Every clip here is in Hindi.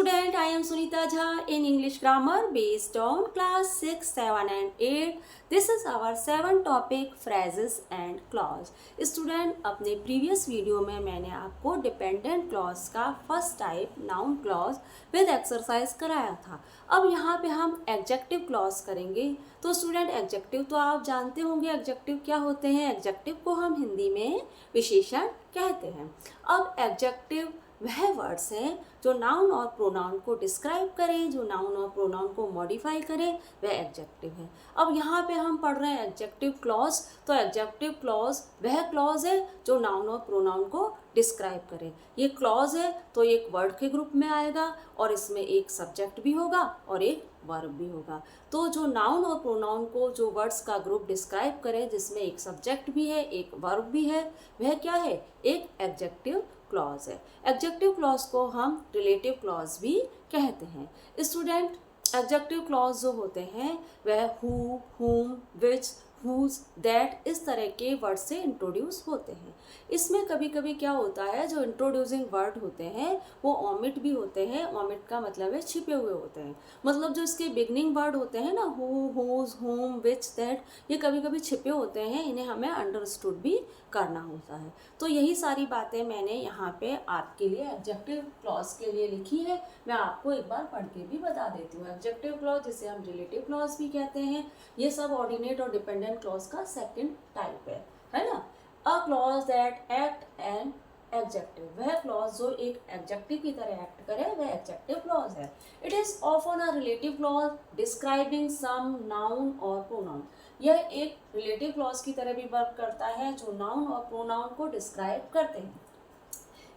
Student, I am Sunita Jha in English grammar based on class 6, 7 and 8. This is our 7 topic phrases and clause. Student, अपने previous video में मैंने आपको dependent clause का first type noun clause with exercise कराया था. अब यहाँ पे हम adjective clause करेंगे. तो student adjective तो आप जानते होंगे adjective क्या होते हैं. adjective को हम हिंदी में विशेषण कहते हैं. अब adjective वह वर्ड्स हैं जो नाउन और प्रोनाउन को डिस्क्राइब करें, जो नाउन और प्रोनाउन को मॉडिफाई करें, वह एडजेक्टिव है. अब यहाँ पे हम पढ़ रहे हैं एडजेक्टिव क्लॉज. तो एडजेक्टिव क्लॉज वह क्लॉज है जो नाउन और प्रोनाउन को डिस्क्राइब करे. ये क्लॉज है तो एक वर्ड के ग्रुप में आएगा और इसमें एक सब्जेक्ट भी होगा और एक वर्ब भी होगा. तो जो नाउन और प्रोनाउन को जो वर्ड्स का ग्रुप डिस्क्राइब करे जिसमें एक सब्जेक्ट भी है एक वर्ब भी है, वह क्या है, एक एडजेक्टिव क्लॉज है. एडजेक्टिव क्लॉज को हम रिलेटिव क्लॉज भी कहते हैं. स्टूडेंट, एडजेक्टिव क्लॉज जो होते हैं वह हु, हुम, विच, हुज, दैट इस तरह के वर्ड से इंट्रोड्यूस होते हैं. इसमें कभी कभी क्या होता है, जो इंट्रोड्यूसिंग वर्ड होते हैं वो ओमिट भी होते हैं. ओमिट का मतलब है छिपे हुए होते हैं. मतलब जो इसके बिगनिंग वर्ड होते हैं ना, हु, हुज, हुम, विच, दैट, ये कभी कभी छिपे होते हैं. इन्हें हमें अंडरस्टूड भी करना होता है. तो यही सारी बातें मैंने यहाँ पे आपके लिए एडजेक्टिव क्लॉज के लिए लिखी है. मैं आपको एक बार पढ़ के भी बता देती हूँ. एडजेक्टिव क्लॉज जिसे हम रिलेटिव क्लॉज भी कहते हैं, ये सब ऑर्डिनेट और डिपेंडेंट क्लॉज का सेकंड टाइप है ना. A clause that act an adjective, वह क्लॉज जो एक एडजेक्टिव की तरह एक्ट करे वह एडजेक्टिव क्लॉज है. It is often a relative clause describing some noun और प्रोनाउन. यह एक रिलेटिव क्लॉज की तरह भी वर्क करता है जो नाउन और प्रोनाउन को डिस्क्राइब करते हैं.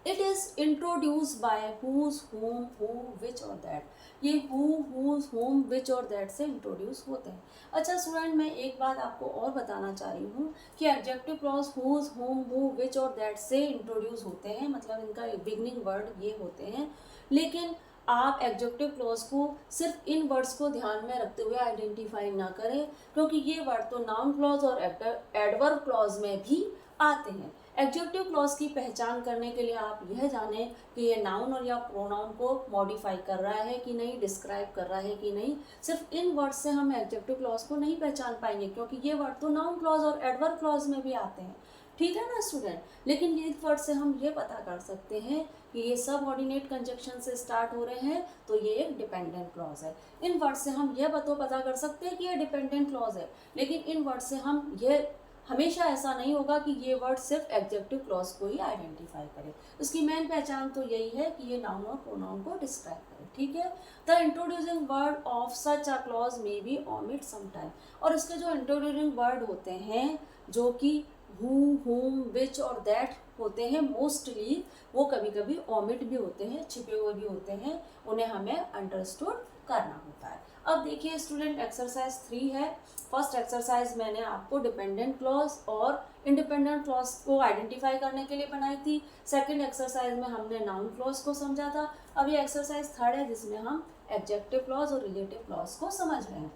It is introduce by whose, whom, who, which और दैट. ये हु, हुज, हुम, विच और दैट से इंट्रोड्यूस होते हैं. अच्छा स्टूडेंट, मैं एक बात आपको और बताना चाह रही हूँ कि adjective clause whose, whom, who, which और दैट से इंट्रोड्यूस होते हैं, मतलब इनका बिगनिंग वर्ड ये होते हैं. लेकिन आप एडजेक्टिव क्लॉज को सिर्फ इन वर्ड्स को ध्यान में रखते हुए आइडेंटिफाई ना करें, क्योंकि ये वर्ड तो नाउन क्लॉज और एडवर्ब क्लॉज में भी आते हैं. एडजेक्टिव क्लॉज की पहचान करने के लिए आप यह जानें कि ये नाउन और या प्रोनाउन को मॉडिफाई कर रहा है कि नहीं, डिस्क्राइब कर रहा है कि नहीं. सिर्फ इन वर्ड से हम एडजेक्टिव क्लॉज को नहीं पहचान पाएंगे, क्योंकि ये वर्ड तो नाउन क्लॉज और एडवर्ब क्लॉज में भी आते हैं. ठीक है ना स्टूडेंट. लेकिन ये वर्ड से हम ये पता कर सकते हैं कि ये सब ऑर्डिनेट कंजक्शन से स्टार्ट हो रहे हैं, तो ये एक डिपेंडेंट क्लॉज है. इन वर्ड से हम यह पता कर सकते हैं कि ये डिपेंडेंट क्लॉज है. लेकिन इन वर्ड से हम ये हमेशा ऐसा नहीं होगा कि ये वर्ड सिर्फ एडजेक्टिव क्लॉज को ही आइडेंटिफाई करे. उसकी मेन पहचान तो यही है कि ये नाउन और प्रोनाउन को डिस्क्राइब करे. ठीक है. The introducing word of such a clause may be omit sometime. और इसके जो इंट्रोड्यूसिंग वर्ड होते हैं जो कि हु, हुम, विच और दैट होते हैं, मोस्टली वो कभी कभी ओमिट भी होते हैं, छिपे हुए भी होते हैं. उन्हें हमें अंडरस्टूड करना होता है. अब देखिए स्टूडेंट, एक्सरसाइज 3 है. फर्स्ट एक्सरसाइज मैंने आपको डिपेंडेंट क्लॉज और इंडिपेंडेंट क्लॉज को आइडेंटिफाई करने के लिए बनाई थी. सेकंड एक्सरसाइज में हमने नाउन क्लॉज को समझा था. अब ये एक्सरसाइज थर्ड है जिसमें हम एडजेक्टिव क्लॉज और रिलेटिव क्लॉज को समझ रहे हैं.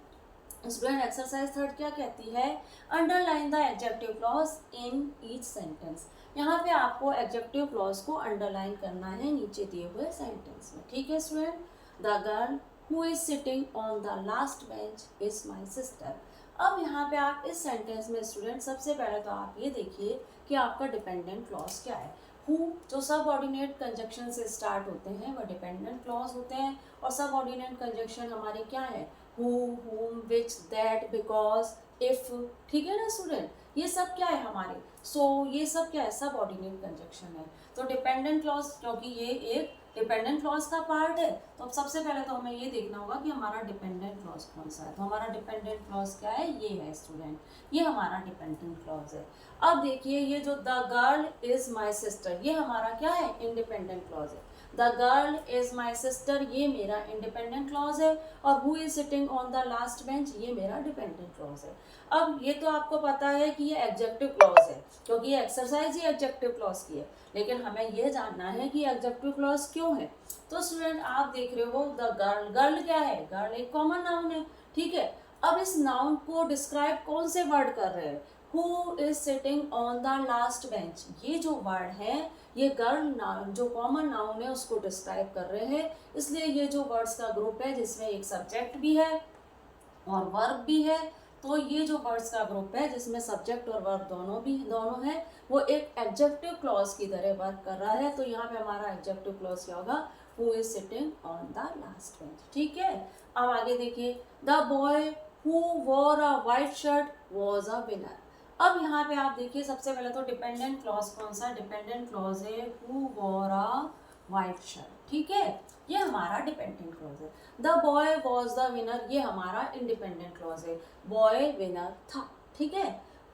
स्टूडेंट, एक्सरसाइज थर्ड क्या कहती है, underline the adjective clause in each sentence. यहाँ पे आपको एडजेक्टिव क्लॉज को अंडरलाइन करना है नीचे दिए हुए सेंटेंस में. ठीक है student. The girl who is sitting on the last bench is my sister. अब यहाँ पे आप इस सेंटेंस में स्टूडेंट सबसे पहले तो आप ये देखिए कि आपका डिपेंडेंट क्लॉज क्या है. हु जो सब ऑर्डिनेट कंजक्शन से स्टार्ट होते हैं वह डिपेंडेंट क्लॉज होते हैं. और सब ऑर्डिनेट कंजक्शन हमारे क्या है, हु, हुम, विच, दैट, बिकॉज, इफ. ठीक है ना स्टूडेंट. ये सब क्या है हमारे, सो ये सब क्या है, सब ऑर्डिनेट कंजक्शन है. तो डिपेंडेंट क्लॉज, क्योंकि ये एक डिपेंडेंट क्लॉज का पार्ट है, तो अब सबसे पहले तो हमें ये देखना होगा कि हमारा डिपेंडेंट क्लॉज कौन सा है. तो हमारा डिपेंडेंट क्लॉज क्या है, ये है स्टूडेंट, ये हमारा डिपेंडेंट क्लॉज है. अब देखिए ये जो the girl is my sister, ये हमारा क्या है, इंडिपेंडेंट क्लॉज है. The girl is my sister, ये मेरा इंडिपेंडेंट क्लॉज है. और who is sitting on the last bench, ये मेरा डिपेंडेंट क्लॉज है. अब ये तो आपको पता है कि ये एडजेक्टिव क्लॉज है, क्योंकि ये एक्सरसाइज ही एडजेक्टिव क्लॉज की है. लेकिन हमें यह जानना है कि एडजेक्टिव क्लॉज क्यों है. तो स्टूडेंट आप देख रहे हो द गर्ल, गर्ल क्या है, गर्ल एक कॉमन नाउन है. ठीक है. अब इस नाउन को डिस्क्राइब कौन से वर्ड कर रहे हैं, who is sitting on the last bench, ये जो वर्ड है ये गर्ल नाउन जो कॉमन नाउन है उसको डिस्क्राइब कर रहे हैं, इसलिए ये जो वर्ड्स का ग्रुप है जिसमें एक सब्जेक्ट भी है और वर्ब भी है, तो ये जो वर्ड्स का ग्रुप है जिसमें सब्जेक्ट और वर्ब दोनों है, वो एक एडजेक्टिव क्लॉज की तरह वर्क कर रहा है। तो यहाँ पे हमारा एडजेक्टिव क्लॉज क्या होगा, who is sitting on the last bench. ठीक है, अब आगे देखिए, the boy who war a white shirt was a winner. अब यहाँ पे आप देखिए, सबसे पहले तो डिपेंडेंट क्लॉज कौन सा डिपेंडेंट क्लॉज है, who war a white shirt. ठीक है, ये हमारा डिपेंडेंट क्लॉज है। The boy was the winner, ये हमारा इंडिपेंडेंट क्लॉज है, बॉय विनर था। ठीक है,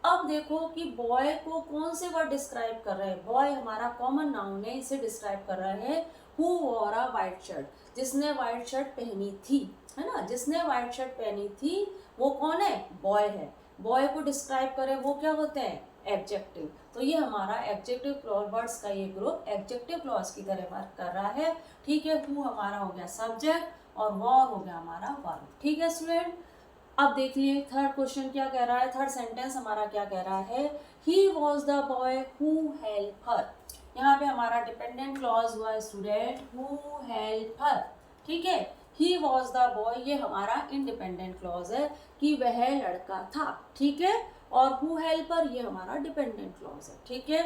अब देखो कि बॉय को कौन से वर्ड डिस्क्राइब कर रहे हैं, बॉय हमारा कॉमन नाउन है, इसे डिस्क्राइब कर रहे हैं who war a white shirt, जिसने वाइट शर्ट पहनी थी, है ना, जिसने वाइट शर्ट पहनी थी वो कौन है, बॉय है। बॉय को डिस्क्राइब करें वो क्या होते हैं, एडजेक्टिव। तो ये हमारा एडजेक्टिव क्लॉज वर्ड्स का ये ग्रुप एडजेक्टिव क्लॉज की तरह वर्क कर रहा है। ठीक है, हु हमारा हो गया सब्जेक्ट और वॉर हो गया हमारा वर्ब। ठीक है स्टूडेंट, अब देख लिए थर्ड क्वेश्चन क्या कह रहा है, थर्ड सेंटेंस हमारा क्या कह रहा है, he was the boy who help her. यहाँ पे हमारा डिपेंडेंट क्लॉज हुआ स्टूडेंट हु हेल्प हर। ठीक है, ही वॉज द बॉय ये हमारा इंडिपेंडेंट क्लॉज है कि वह लड़का था। ठीक है, और हु हेल्पर ये हमारा डिपेंडेंट क्लॉज है। ठीक है,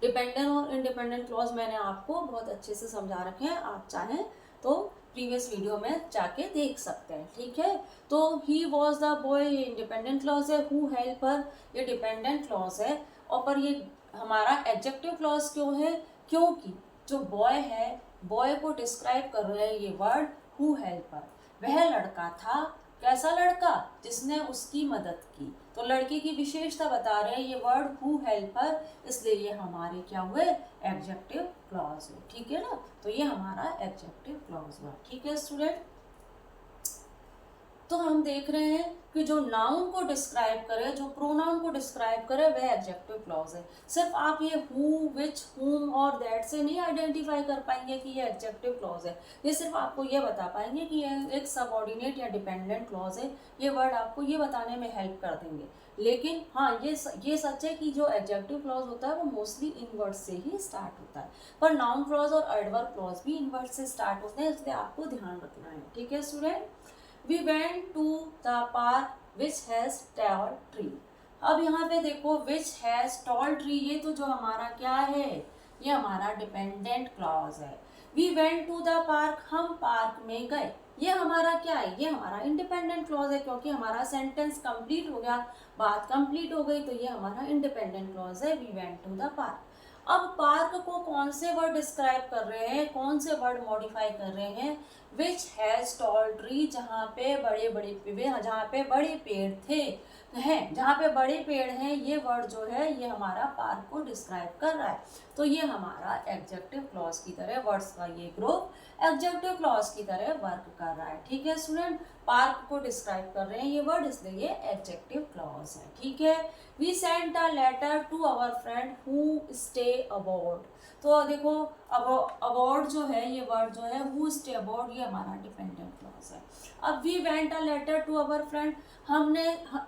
डिपेंडेंट और इंडिपेंडेंट क्लॉज मैंने आपको बहुत अच्छे से समझा रखे हैं, आप चाहें तो प्रीवियस वीडियो में जाके देख सकते हैं। ठीक है, तो ही वॉज द बॉय ये इंडिपेंडेंट क्लॉज है, हु हेल्पर ये डिपेंडेंट क्लॉज है, और पर ये हमारा एडजेक्टिव क्लॉज क्यों है, क्योंकि जो बॉय है, बॉय को डिस्क्राइब कर रहे हैं ये वर्ड हु हेल्पर, वह लड़का था, कैसा लड़का, जिसने उसकी मदद की। तो लड़के की विशेषता बता रहे हैं ये वर्ड हु हेल्पर, इसलिए ये हमारे क्या हुए, एडजेक्टिव क्लॉज हुए। ठीक है ना, तो ये हमारा एडजेक्टिव क्लॉज हुआ। ठीक है स्टूडेंट, तो हम देख रहे हैं कि जो नाउन को डिस्क्राइब करे, जो प्रोनाउन को डिस्क्राइब करे, वह एडजेक्टिव क्लॉज है। सिर्फ आप ये हु, विच, हुम और दैट से नहीं आइडेंटिफाई कर पाएंगे कि ये एडजेक्टिव क्लॉज है, ये सिर्फ आपको ये बता पाएंगे कि ये एक सबऑर्डिनेट या डिपेंडेंट क्लॉज है। ये वर्ड आपको ये बताने में हेल्प कर देंगे। लेकिन हाँ, ये सच है कि जो एडजेक्टिव क्लॉज होता है वो मोस्टली इन वर्ड से ही स्टार्ट होता है, पर नाउन क्लॉज और एडवर्ब क्लॉज भी इन वर्ड से स्टार्ट होते हैं, इसलिए आपको ध्यान रखना है। ठीक है student, We went to the park which has tall tree। अब यहाँ पे देखो which has tall tree, ये तो जो हमारा क्या है, ये हमारा डिपेंडेंट क्लॉज है। We went to the park, हम पार्क में गए, ये हमारा क्या है, ये हमारा इंडिपेंडेंट क्लॉज है, क्योंकि हमारा सेंटेंस कंप्लीट हो गया, बात कंप्लीट हो गई, तो ये हमारा इंडिपेंडेंट क्लॉज है, we went to the park। अब पार्क को कौन से वर्ड डिस्क्राइब कर रहे हैं, कौन से वर्ड मॉडिफाई कर रहे हैं, विच हैज टॉल ट्री, जहाँ पे बड़े पेड़ थे, हैं, जहाँ पे बड़े पेड़ हैं, ये वर्ड जो है ये हमारा पार्क को डिस्क्राइब कर रहा है। तो ये हमारा एडजेक्टिव क्लॉज की तरह, वर्ड्स का ये ग्रुप एडजेक्टिव क्लॉज की तरह वर्क कर रहा है। ठीक है स्टूडेंट, पार्क को डिस्क्राइब कर रहे हैं ये वर्ड, इसलिए ये एडजेक्टिव क्लॉज है। ठीक है, we sent a letter to our friend who stay abroad. तो देखो, अब अबॉर्ड जो है ये वर्ड जो है हु स्टे अबॉर्ड, ये हमारा डिपेंडेंट क्लॉज है। अब we went a letter to our friend,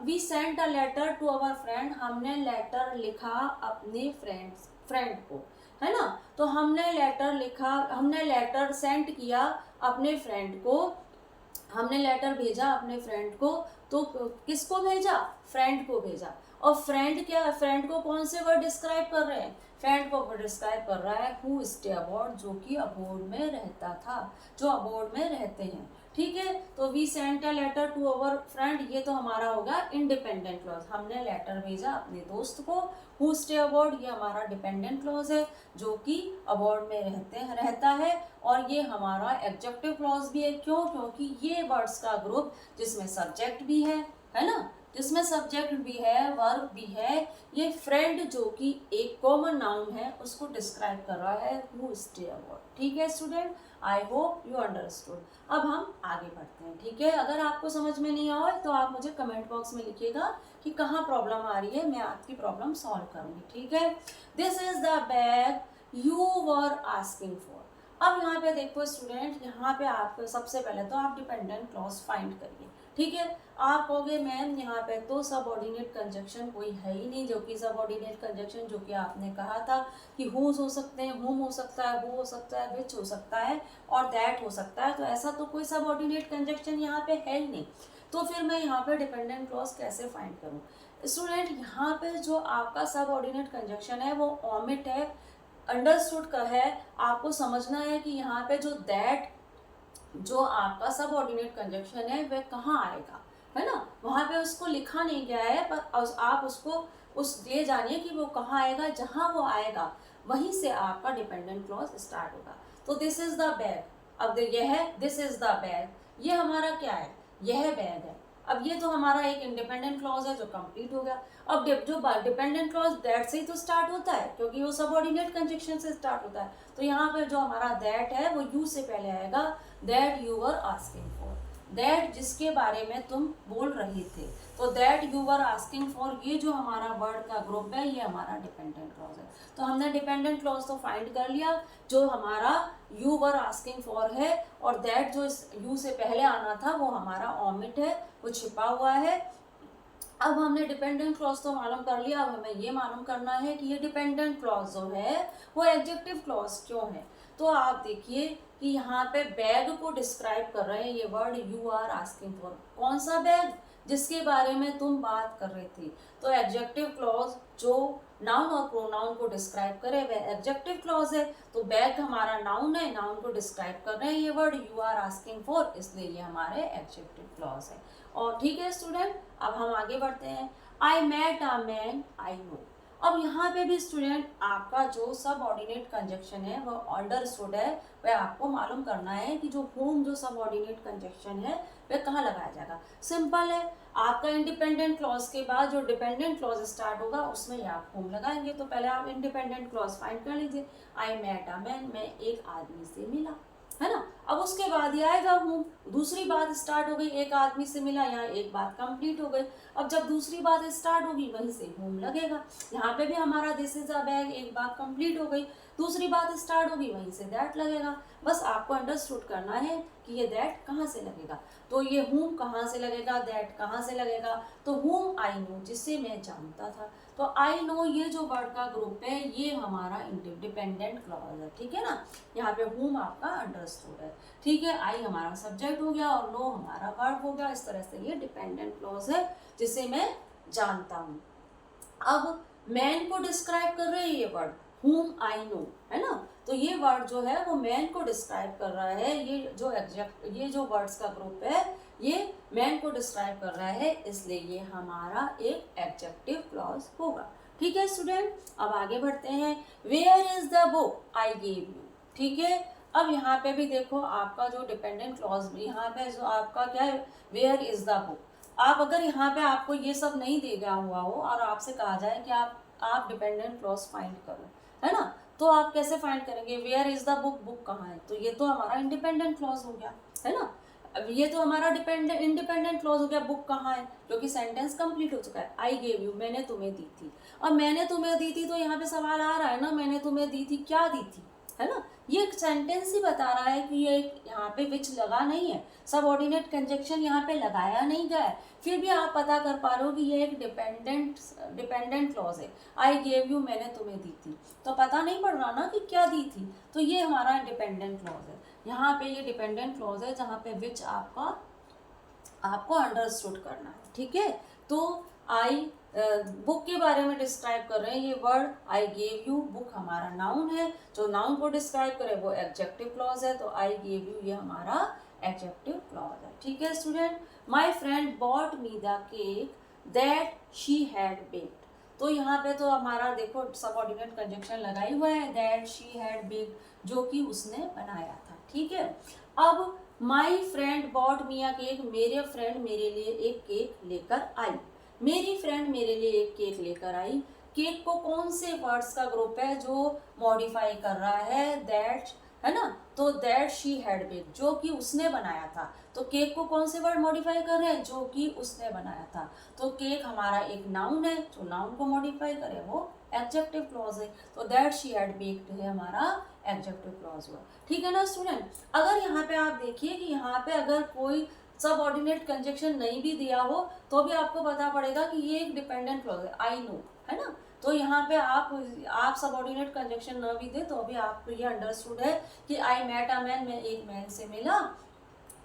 we sent a letter to our friend, हमने लेटर लिखा अपने फ्रेंड को, है ना, तो हमने लेटर लिखा, हमने लेटर सेंड किया अपने फ्रेंड को, हमने लेटर भेजा अपने फ्रेंड को, तो किसको भेजा, फ्रेंड को भेजा। और फ्रेंड क्या, फ्रेंड को कौन से वर्ड डिस्क्राइब कर रहे हैं, फ्रेंड को डिस्क्राइब कर रहा है हु स्टे अबॉर्ड, जो कि अबोर्ड में रहता था, जो अबोर्ड में रहते हैं। ठीक है, तो we sent a letter to our friend, ये तो हमारा होगा इंडिपेंडेंट क्लॉज, हमने लेटर भेजा अपने दोस्त को। हु स्टे अबॉर्ड ये हमारा डिपेंडेंट क्लॉज है, जो कि अबॉर्ड में रहता है, और ये हमारा एडजेक्टिव क्लॉज भी है। क्यों, क्योंकि ये वर्ड्स का ग्रुप जिसमें सब्जेक्ट भी है ना, जिसमें सब्जेक्ट भी है, वर्ब भी है, ये फ्रेंड जो कि एक कॉमन नाउन है उसको डिस्क्राइब कर रहा है हु स्टे अबॉर्ड। ठीक है student, I hope you understood. अब हम आगे बढ़ते हैं। ठीक है, अगर आपको समझ में नहीं आए तो आप मुझे कमेंट बॉक्स में लिखिएगा कि कहाँ प्रॉब्लम आ रही है, मैं आपकी प्रॉब्लम सॉल्व करूँगी। ठीक है, this is the bag you were asking for. अब यहाँ पे देखो स्टूडेंट, यहाँ पे आप सबसे पहले तो आप डिपेंडेंट क्लॉज फाइंड करिए। ठीक है। आप कहोगे मैम यहाँ पे तो सबऑर्डिनेट कंजक्शन कोई है ही नहीं, जो कि सबऑर्डिनेट कंजक्शन जो कि आपने कहा था कि हुज हो सकते हैं, हुम हो सकता है, हु हो सकता है, विच हो सकता है और दैट हो सकता है, तो ऐसा तो कोई सबऑर्डिनेट कंजक्शन यहाँ पे है ही नहीं। तो फिर मैं यहाँ पे डिपेंडेंट क्लॉज कैसे फाइंड करूँ? स्टूडेंट यहाँ पे जो आपका सबऑर्डिनेट कंजक्शन है वो ओमिट है, अंडरस्टूड का है। आपको समझना है कि यहाँ पे जो दैट जो आपका सबऑर्डिनेट कंजक्शन है वह कहाँ आएगा, है ना, वहाँ पे उसको लिखा नहीं गया है, पर आप उसको उस ये जानिए कि वो कहाँ आएगा, जहाँ वो आएगा वहीं से आपका डिपेंडेंट क्लॉज स्टार्ट होगा। तो दिस इज द बैग, अब यह है दिस इज द बैग, ये हमारा क्या है, यह बैग है। अब ये तो हमारा एक इंडिपेंडेंट क्लॉज है जो कंप्लीट हो गया। अब जो डिपेंडेंट क्लॉज दैट से ही तो स्टार्ट होता है, क्योंकि वो सबऑर्डिनेट कंजक्शन से स्टार्ट होता है। तो यहाँ पे जो हमारा दैट है वो यू से पहले आएगा, that you were asking for, that जिसके बारे में तुम बोल रहे थे। तो that you were asking for, ये जो हमारा वर्ड का ग्रुप है ये हमारा डिपेंडेंट क्लॉज है। तो हमने डिपेंडेंट क्लॉज तो फाइंड कर लिया, जो हमारा यू वर आस्किंग फॉर है, और दैट जो इस यू से पहले आना था वो हमारा ओमिट है, वो छिपा हुआ है। अब हमने डिपेंडेंट क्लॉज तो मालूम कर लिया, अब हमें ये मालूम करना है कि ये डिपेंडेंट क्लॉज जो है वो एडजेक्टिव क्लॉज क्यों है। तो आप देखिए कि यहाँ पे बैग को डिस्क्राइब कर रहे हैं, ये word you are asking for, कौन सा बैग, जिसके बारे में तुम बात कर रहे थे। तो एडजेक्टिव क्लॉज जो नाउन और प्रोनाउन को डिस्क्राइब करे वह एडजेक्टिव क्लॉज है। तो बैग हमारा नाउन है, नाउन को डिस्क्राइब कर रहे हैं ये word you are asking for, इसलिए ये हमारे एडजेक्टिव क्लॉज है। और ठीक है स्टूडेंट, अब हम आगे बढ़ते हैं। I met a man I know. अब यहाँ पे भी स्टूडेंट आपका जो सबऑर्डिनेट कंजक्शन है वो अंडरस्टूड है, वह आपको मालूम करना है कि जो होम जो सबऑर्डिनेट कंजक्शन है वह कहाँ लगाया जाएगा। सिंपल है, आपका इंडिपेंडेंट क्लॉज के बाद जो डिपेंडेंट क्लॉज स्टार्ट होगा उसमें ही आप होम लगाएंगे। तो पहले आप इंडिपेंडेंट क्लॉज फाइंड कर लीजिए। आई मेट अ मैन, मैं एक आदमी से मिला, है ना। अब उसके बाद ही आएगा होम, दूसरी बात स्टार्ट हो गई, एक आदमी से मिला, यहाँ एक बात कंप्लीट हो गई। अब जब दूसरी बात स्टार्ट होगी वहीं से होम लगेगा। यहाँ पे भी हमारा दिस इज अ बैग, एक बात कंप्लीट हो गई, दूसरी बात स्टार्ट होगी वहीं से दैट लगेगा। बस आपको अंडरस्टूड करना है कि ये दैट कहाँ से लगेगा। तो ये होम कहाँ से लगेगा, दैट कहाँ से लगेगा, तो होम आई नो, जिससे मैं जानता था। तो आई नो ये जो वर्ड का ग्रुप है ये हमारा डिपेंडेंट क्लॉज है, ठीक है ना। यहाँ पे होम आपका अंडरस्टूड है, ठीक है। आई हमारा सब्जेक्ट हो गया और नो हमारा वर्ब हो गया। इस तरह से ये डिपेंडेंट क्लॉज है जिसे मैं जानता हूँ। अब मैन को डिस्क्राइब कर रहे हैं ये वर्ड whom I know, है ना। तो ये वर्ड जो है वो मैन को डिस्क्राइब कर रहा है, ये जो वर्ड्स का ग्रुप है ये मैन को डिस्क्राइब कर रहा है, इसलिए ये हमारा एक एडजेक्टिव क्लॉज होगा। ठीक है स्टूडेंट, अब आगे बढ़ते हैं। Where is the book I gave you, ठीक है। अब यहाँ पे भी देखो आपका जो डिपेंडेंट क्लॉज यहाँ पे जो आपका क्या है, वेयर इज द बुक। आप अगर यहाँ पे आपको ये सब नहीं दे गया हुआ हो और आपसे कहा जाए कि आप डिपेंडेंट क्लॉज फाइंड करो, है ना, तो आप कैसे फाइंड करेंगे, where is the book, book कहाँ है, तो ये तो हमारा इंडिपेंडेंट क्लॉज हो गया, है ना। अब ये तो हमारा इंडिपेंडेंट क्लॉज हो गया, बुक कहाँ है, क्योंकि सेंटेंस कंप्लीट हो चुका है। आई गेव यू, मैंने तुम्हें दी थी। अब मैंने तुम्हें दी थी तो यहाँ पे सवाल आ रहा है ना, मैंने तुम्हें दी थी, क्या दी थी, है ना। ये एक सेंटेंस ही बता रहा है कि ये यहाँ पे विच लगा नहीं है, सबऑर्डिनेट कंजक्शन यहाँ पे लगाया नहीं गया है, फिर भी आप पता कर पा रहे हो कि ये एक डिपेंडेंट क्लॉज है। आई गेव यू, मैंने तुम्हें दी थी, तो पता नहीं पड़ रहा ना कि क्या दी थी, तो ये हमारा डिपेंडेंट क्लॉज है। यहाँ पे ये डिपेंडेंट क्लॉज है जहाँ पे विच आपको अंडरस्टूड करना है, ठीक है। तो आई बुक के बारे में डिस्क्राइब कर रहे हैं, ये word I gave you, book हमारा नाउन है, जो नाउन को डिस्क्राइब करे वो एडजेक्टिव क्लॉज है, तो आई गेव यू ये हमारा एडजेक्टिव क्लॉज है, ठीक है student. My friend bot me the cake that she had baked, तो यहाँ पे तो हमारा देखो सबऑर्डिनेट कंजक्शन लगाई हुआ है, दैट शी हैड बेक्ड, जो कि उसने बनाया था, ठीक है। अब my friend bot me a cake, मेरे फ्रेंड मेरे लिए एक केक लेकर आई, मेरी फ्रेंड मेरे लिए एक केक लेकर आई। केक को कौन से वर्ड्स का ग्रुप है जो मॉडिफाई कर रहा है, दैट, है ना। तो दैट शी हैड बेक, जो कि उसने बनाया था, तो केक को कौन से वर्ड मॉडिफाई कर रहे हैं, जो कि उसने बनाया था। तो केक हमारा एक नाउन है, जो नाउन को मॉडिफाई करे वो एडजेक्टिव क्लॉज है, तो दैट शी हैड बेक्ड है हमारा एडजेक्टिव क्लॉज हुआ, ठीक है ना स्टूडेंट। अगर यहाँ पे आप देखिए कि यहाँ पे अगर कोई सबऑर्डिनेट कंजक्शन नहीं भी दिया हो तो भी आपको पता पड़ेगा कि ये एक डिपेंडेंट क्लॉज है, आई नो, है ना। तो यहाँ पे आप सबऑर्डिनेट कंजक्शन न भी दे तो भी आपको ये अंडरस्टूड है कि आई मेट अ मैन, मैं एक मैन से मिला।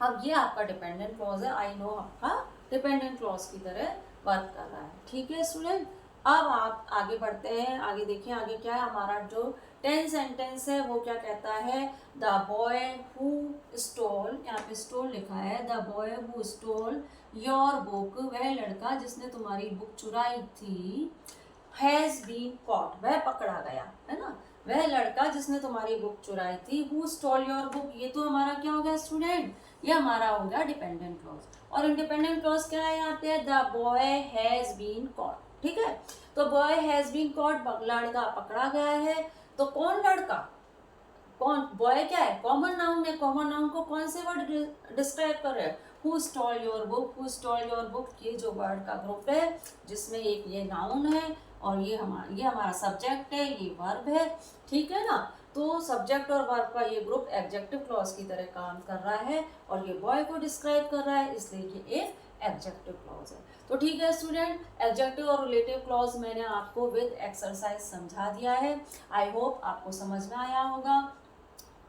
अब ये आपका डिपेंडेंट क्लॉज है, आई नो आपका डिपेंडेंट क्लॉज की तरह वर्क कर रहा है। ठीक है स्टूडेंट, अब आप आगे बढ़ते हैं। आगे देखिए आगे क्या है हमारा जो 10 सेंटेंस है वो क्या कहता है। द बॉय हु स्टोल, यहाँ पे स्टोल लिखा है, the boy who stole your book, वह लड़का जिसने तुम्हारी बुक चुराई थी, हैज बीन कॉट, वह पकड़ा गया, है ना। वह लड़का जिसने तुम्हारी बुक चुराई थी, हु स्टोल योर बुक, ये तो हमारा क्या हो गया स्टूडेंट, ये हमारा हो गया डिपेंडेंट क्लॉज। और इंडिपेंडेंट क्लॉज क्या है यहाँ पे, the boy has been caught. ठीक है, तो बॉय हैज बीन कॉट, लड़का पकड़ा गया है। तो कौन लड़का, कौन, बॉय क्या है, कॉमन नाउन है, कॉमन नाउन को कौन से वर्ड डिस्क्राइब कर रहे हैं, who stall your book, who stall your book, ये जो वर्ड का ग्रुप है जिसमें एक ये नाउन है और ये हमारा सब्जेक्ट है, ये वर्ब है। ठीक है ना, तो सब्जेक्ट और वर्ब का ये ग्रुप एडजेक्टिव क्लॉज की तरह काम कर रहा है और ये बॉय को डिस्क्राइब कर रहा है, इसलिए ये एक एडजेक्टिव क्लॉज है। तो ठीक है स्टूडेंट, एडजेक्टिव और रिलेटिव क्लॉज मैंने आपको विद एक्सरसाइज समझा दिया है। आई होप आपको समझ में आया होगा।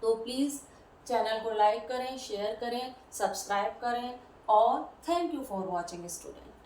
तो प्लीज़ चैनल को लाइक करें, शेयर करें, सब्सक्राइब करें और thank you for watching student.